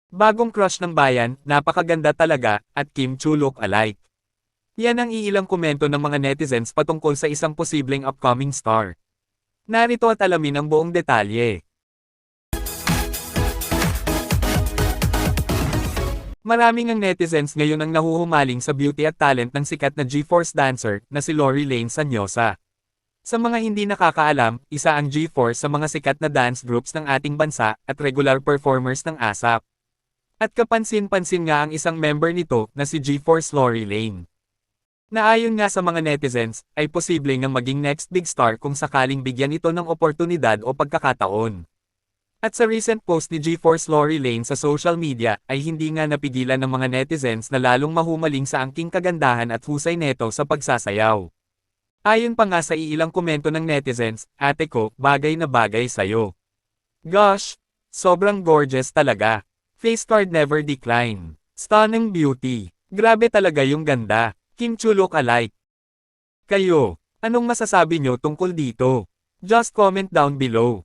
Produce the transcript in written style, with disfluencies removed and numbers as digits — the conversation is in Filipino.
Bagong crush ng bayan, napakaganda talaga, at Kim Chu look alike. Yan ang iilang komento ng mga netizens patungkol sa isang posibleng upcoming star. Narito at alamin ang buong detalye. Maraming ang netizens ngayon ang nahuhumaling sa beauty at talent ng sikat na G-Force dancer na si Lori Lane Sanyosa. Sa mga hindi nakakaalam, isa ang G-Force sa mga sikat na dance groups ng ating bansa at regular performers ng ASAP. At kapansin-pansin nga ang isang member nito na si G-Force Lori Lane. Naayon nga sa mga netizens, ay posible ngang maging next big star kung sakaling bigyan ito ng oportunidad o pagkakataon. At sa recent post ni G-Force Lori Lane sa social media, ay hindi nga napigilan ng mga netizens na lalong mahumaling sa angking kagandahan at husay neto sa pagsasayaw. Ayon pa nga sa iilang komento ng netizens, ate ko, bagay na bagay sa'yo. Gosh! Sobrang gorgeous talaga. Face card never decline. Stunning beauty. Grabe talaga yung ganda. Kim Chu look alike. Kayo, anong masasabi nyo tungkol dito? Just comment down below.